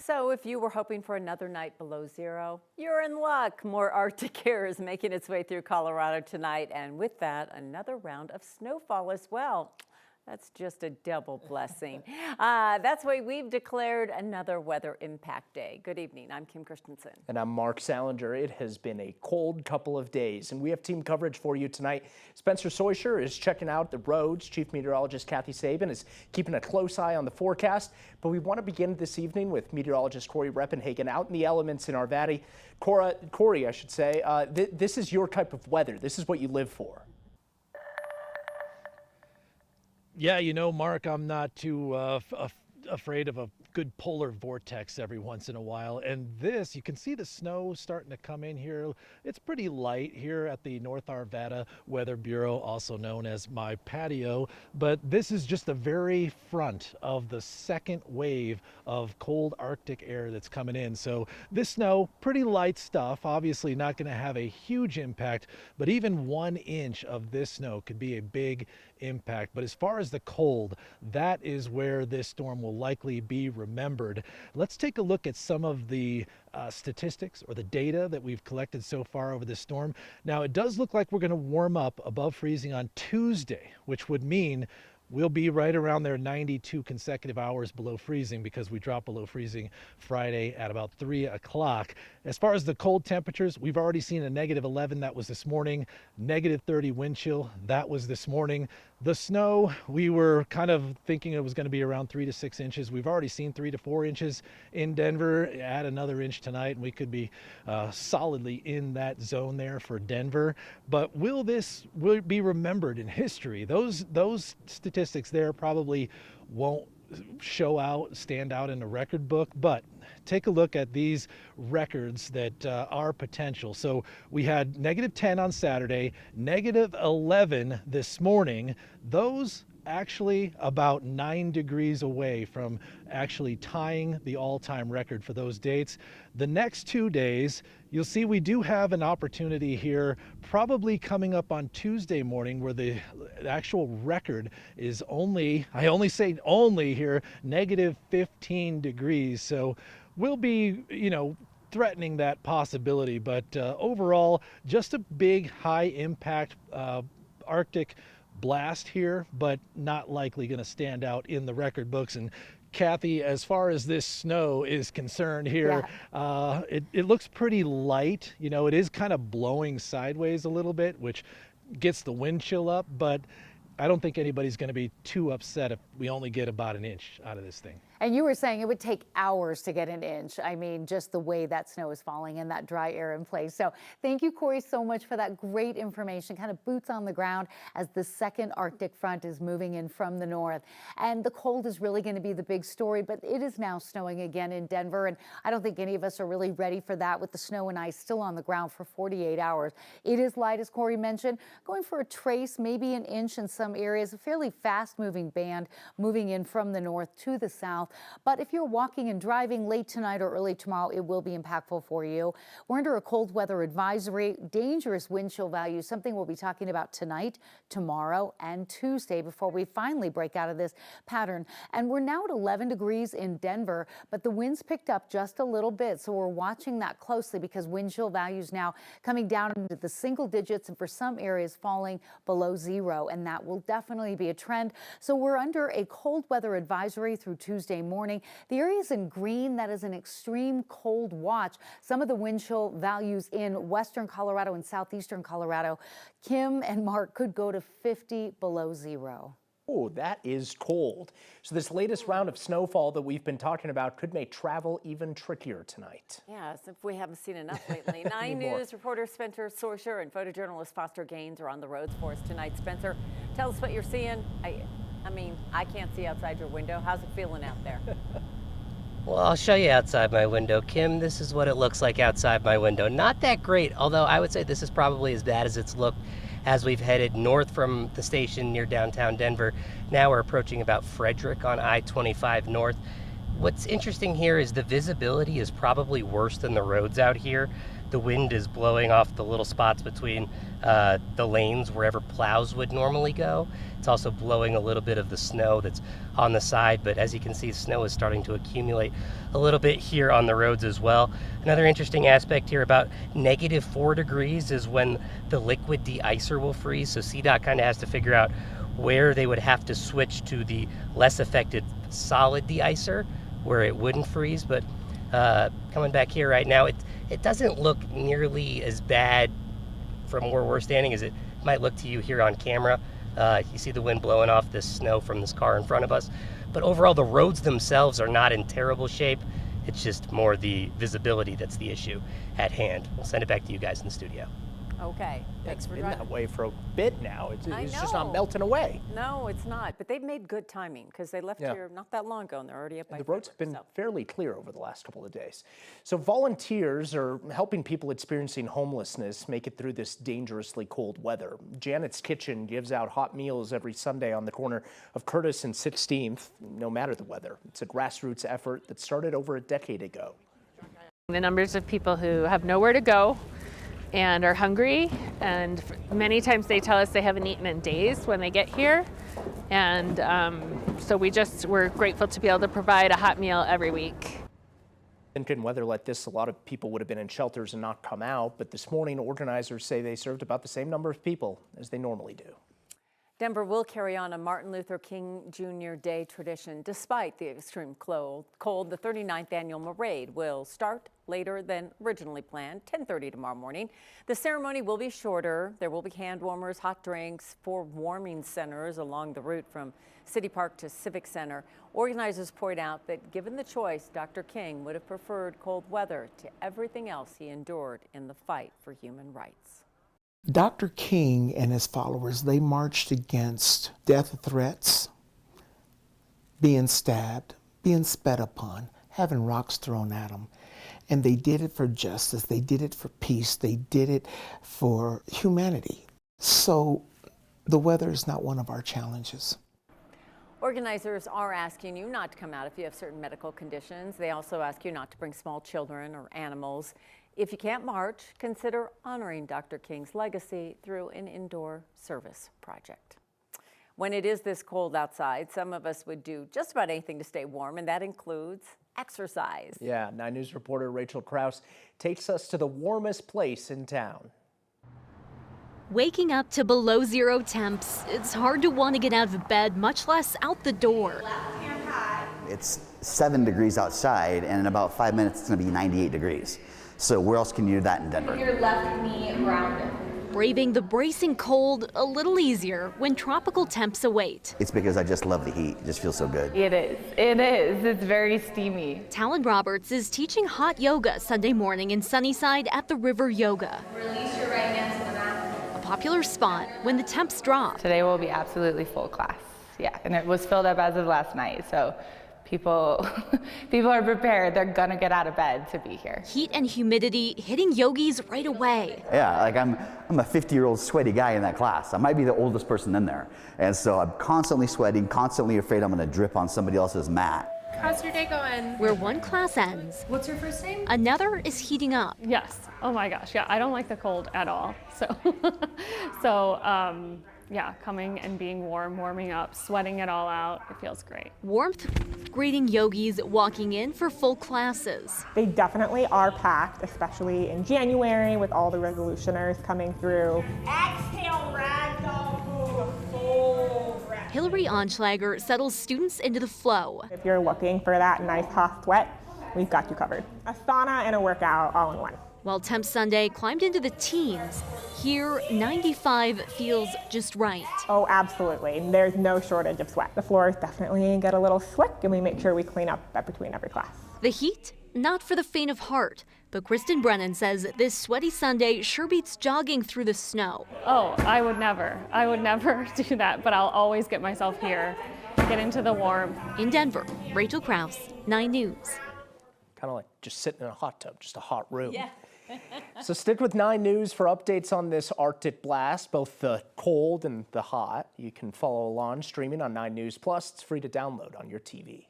So if you were hoping for another night below zero, you're in luck. More Arctic air is making its way through Colorado tonight, and with that, another round of snowfall as well. That's just a double blessing. That's why we've declared another weather impact day. Good evening, I'm Kim Christensen. And I'm Mark Salinger. It has been a cold couple of days, and we have team coverage for you tonight. Spencer Soisher is checking out the roads. Chief Meteorologist Kathy Sabin is keeping a close eye on the forecast. But we want to begin this evening with meteorologist Corey Reppenhagen out in the elements in our valley. Corey, I should say, this is your type of weather. This is what you live for. Yeah, you know, Mark, I'm not too afraid of a good polar vortex every once in a while. And this, you can see the snow starting to come in here. It's pretty light here at the North Arvada Weather Bureau, also known as my patio. But this is just the very front of the second wave of cold Arctic air that's coming in. So this snow, pretty light stuff, obviously not going to have a huge impact, but even 1 inch of this snow could be a big impact. But as far as the cold, that is where this storm will likely be remembered. Let's take a look at some of the statistics or the data that we've collected so far over this storm. Now, it does look like we're going to warm up above freezing on Tuesday, which would mean we'll be right around there 92 consecutive hours below freezing, because we dropped below freezing Friday at about 3 o'clock. As far as the cold temperatures, we've already seen a -11, that was this morning, -30 wind chill, that was this morning. The snow, we were kind of thinking it was going to be around 3 to 6 inches. We've already seen 3 to 4 inches in Denver. Add another inch tonight, and we could be solidly in that zone there for Denver. But will be remembered in history? Those statistics there probably won't stand out in the record book, but take a look at these records that are potential. So we had -10 on Saturday, -11 this morning. Those actually about 9 degrees away from actually tying the all-time record for those dates. The next 2 days, you'll see we do have an opportunity here, probably coming up on Tuesday morning, where the actual record is only, I only say only here, -15 degrees. So we'll be, threatening that possibility. But overall, just a big high impact Arctic blast here, but not likely going to stand out in the record books. And Kathy, as far as this snow is concerned here, it looks pretty light. It is kind of blowing sideways a little bit, which gets the wind chill up, but I don't think anybody's going to be too upset if we only get about 1 inch out of this thing. And you were saying it would take hours to get 1 inch. I mean, just the way that snow is falling and that dry air in place. So thank you, Corey, so much for that great information, kind of boots on the ground as the second Arctic front is moving in from the north. And the cold is really going to be the big story, but it is now snowing again in Denver. And I don't think any of us are really ready for that, with the snow and ice still on the ground for 48 hours. It is light, as Corey mentioned, going for a trace, maybe 1 inch in some areas, a fairly fast moving band moving in from the north to the south. But if you're walking and driving late tonight or early tomorrow, it will be impactful for you. We're under a cold weather advisory, dangerous wind chill values, something we'll be talking about tonight, tomorrow, and Tuesday before we finally break out of this pattern. And we're now at 11 degrees in Denver, but the winds picked up just a little bit. So we're watching that closely, because wind chill values now coming down into the single digits, and for some areas falling below 0. And that will definitely be a trend. So we're under a cold weather advisory through Tuesday morning. The areas in green, that is an extreme cold watch. Some of the wind chill values in western Colorado and southeastern Colorado, Kim and Mark, could go to 50 below 0. Oh, that is cold. So this latest round of snowfall that we've been talking about could make travel even trickier tonight. Yes, if we haven't seen enough lately. 9 News reporter Spencer Soisher and photojournalist Foster Gaines are on the roads for us tonight. Spencer, tell us what you're seeing. I mean, I can't see outside your window. How's it feeling out there? Well, I'll show you outside my window, Kim. This is what it looks like outside my window. Not that great, although I would say this is probably as bad as it's looked as we've headed north from the station near downtown Denver. Now we're approaching about Frederick on I-25 north. What's interesting here is the visibility is probably worse than the roads out here. The wind is blowing off the little spots between the lanes wherever plows would normally go. It's also blowing a little bit of the snow that's on the side, but as you can see, snow is starting to accumulate a little bit here on the roads as well. Another interesting aspect here, about -4 degrees is when the liquid de-icer will freeze, so CDOT kind of has to figure out where they would have to switch to the less affected solid de-icer, where it wouldn't freeze. But coming back here right now, it doesn't look nearly as bad from where we're standing as it might look to you here on camera. You see the wind blowing off this snow from this car in front of us. But overall, the roads themselves are not in terrible shape. It's just more the visibility that's the issue at hand. We'll send it back to you guys in the studio. Okay, thanks It's for been driving. that way for a bit now. It's I just not know. melting away. No, it's not, but they've made good timing because they left Yeah. here not that long ago and they're already up by The roads have Frederick, been so. fairly clear over the last couple of days. So volunteers are helping people experiencing homelessness make it through this dangerously cold weather. Janet's Kitchen gives out hot meals every Sunday on the corner of Curtis and 16th, no matter the weather. It's a grassroots effort that started over a decade ago. The numbers of people who have nowhere to go and are hungry, and many times they tell us they haven't eaten in days when they get here, and so we're grateful to be able to provide a hot meal every week. In weather like this, a lot of people would have been in shelters and not come out, but this morning organizers say they served about the same number of people as they normally do. Denver will carry on a Martin Luther King Jr. Day tradition. Despite the extreme cold, the 39th annual parade will start later than originally planned, 10:30 tomorrow morning. The ceremony will be shorter. There will be hand warmers, hot drinks, 4 warming centers along the route from City Park to Civic Center. Organizers point out that given the choice, Dr. King would have preferred cold weather to everything else he endured in the fight for human rights. Dr. King and his followers, they marched against death threats, being stabbed, being spat upon, having rocks thrown at them. And they did it for justice. They did it for peace. They did it for humanity. So the weather is not one of our challenges. Organizers are asking you not to come out if you have certain medical conditions. They also ask you not to bring small children or animals. If you can't march, consider honoring Dr. King's legacy through an indoor service project. When it is this cold outside, some of us would do just about anything to stay warm, and that includes exercise. Yeah, 9 News reporter Rachel Krause takes us to the warmest place in town. Waking up to below zero temps, it's hard to want to get out of bed, much less out the door. It's 7 degrees outside, and in about 5 minutes it's going to be 98 degrees. So where else can you do that in Denver? Your left knee grounded. Braving the bracing cold a little easier when tropical temps await. It's because I just love the heat. It just feels so good. It is. It is. It's very steamy. Talon Roberts is teaching hot yoga Sunday morning in Sunnyside at the River Yoga. Release your right hand to the mat. A popular spot when the temps drop. Today will be absolutely full class. Yeah, and it was filled up as of last night. So people are prepared. They're gonna get out of bed to be here. Heat and humidity hitting yogis right away. Yeah, like I'm a 50-year-old sweaty guy in that class. I might be the oldest person in there. And so I'm constantly sweating, constantly afraid I'm gonna drip on somebody else's mat. How's your day going? Where one class ends, What's your first name? another is heating up. Yes. Oh my gosh. Yeah, I don't like the cold at all. Yeah, coming and being warm, warming up, sweating it all out. It feels great. Warmth greeting yogis walking in for full classes. They definitely are packed, especially in January with all the resolutioners coming through. Exhale, ragdoll move, full rest. Hillary Onschlager settles students into the flow. If you're looking for that nice hot sweat, we've got you covered. A sauna and a workout all in one. While Temp Sunday climbed into the teens, here 95 feels just right. Oh, absolutely. There's no shortage of sweat. The floors definitely get a little slick, and we make sure we clean up between every class. The heat, not for the faint of heart, but Kristen Brennan says this sweaty Sunday sure beats jogging through the snow. Oh, I would never do that, but I'll always get myself here, get into the warmth. In Denver, Rachel Krause, 9 News. Kind of like just sitting in a hot tub, just a hot room. Yeah. So stick with 9 News for updates on this Arctic blast, both the cold and the hot. You can follow along streaming on 9 News Plus. It's free to download on your TV.